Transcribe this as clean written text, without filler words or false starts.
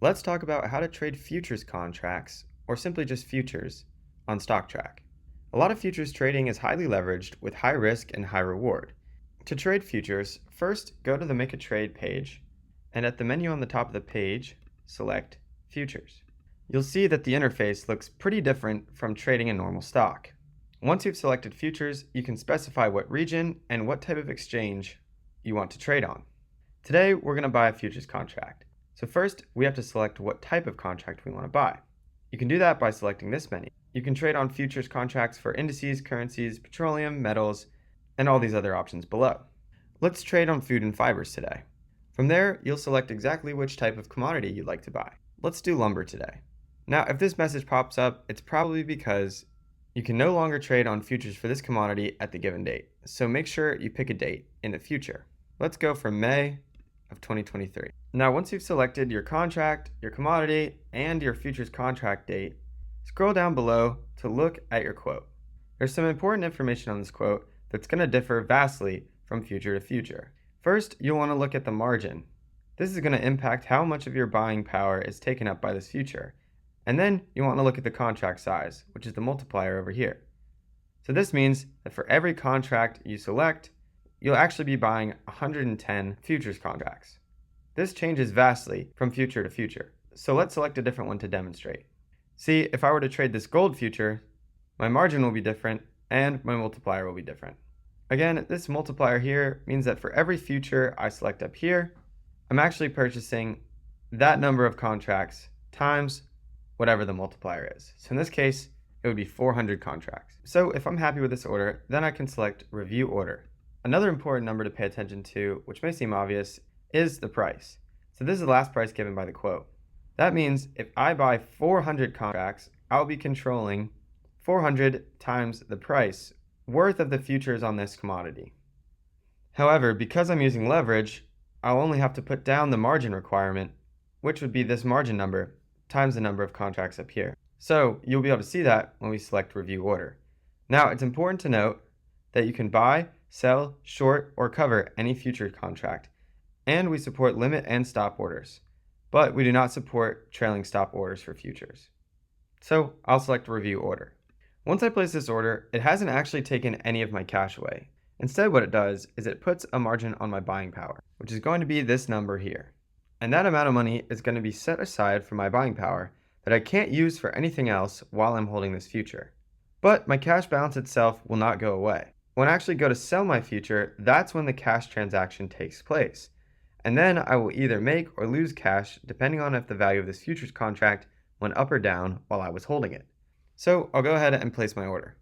Let's talk about how to trade futures contracts, or simply just futures, on Stock-Trak. A lot of futures trading is highly leveraged with high risk and high reward. To trade futures, first go to the Make a Trade page, and at the menu on the top of the page, select Futures. You'll see that the interface looks pretty different from trading a normal stock. Once you've selected futures, you can specify what region and what type of exchange you want to trade on. Today, we're going to buy a futures contract. So first, we have to select what type of contract we want to buy. You can do that by selecting this menu. You can trade on futures contracts for indices, currencies, petroleum, metals, and all these other options below. Let's trade on food and fibers today. From there, you'll select exactly which type of commodity you'd like to buy. Let's do lumber today. Now, if this message pops up, it's probably because you can no longer trade on futures for this commodity at the given date. So make sure you pick a date in the future. Let's go for May of 2023. Now, once you've selected your contract, your commodity, and your futures contract date, scroll down below to look at your quote. There's some important information on this quote that's going to differ vastly from future to future. First, you'll want to look at the margin. This is going to impact how much of your buying power is taken up by this future. And then you want to look at the contract size, which is the multiplier over here. So this means that for every contract you select, you'll actually be buying 110 futures contracts. This changes vastly from future to future. So let's select a different one to demonstrate. See, if I were to trade this gold future, my margin will be different and my multiplier will be different. Again, this multiplier here means that for every future I select up here, I'm actually purchasing that number of contracts times whatever the multiplier is. So in this case, it would be 400 contracts. So if I'm happy with this order, then I can select Review Order. Another important number to pay attention to, which may seem obvious, is the price. So this is the last price given by the quote. That means if I buy 400 contracts, I'll be controlling 400 times the price worth of the futures on this commodity. However, because I'm using leverage, I'll only have to put down the margin requirement, which would be this margin number times the number of contracts up here. So you'll be able to see that when we select Review Order. Now, it's important to note that you can buy, sell, short, or cover any future contract, and we support limit and stop orders, but we do not support trailing stop orders for futures. So I'll select Review Order. Once I place this order, it hasn't actually taken any of my cash away. Instead, what it does is it puts a margin on my buying power, which is going to be this number here. And that amount of money is going to be set aside for my buying power that I can't use for anything else while I'm holding this future. But my cash balance itself will not go away. When I actually go to sell my future, that's when the cash transaction takes place. And then I will either make or lose cash depending on if the value of this futures contract went up or down while I was holding it. So I'll go ahead and place my order.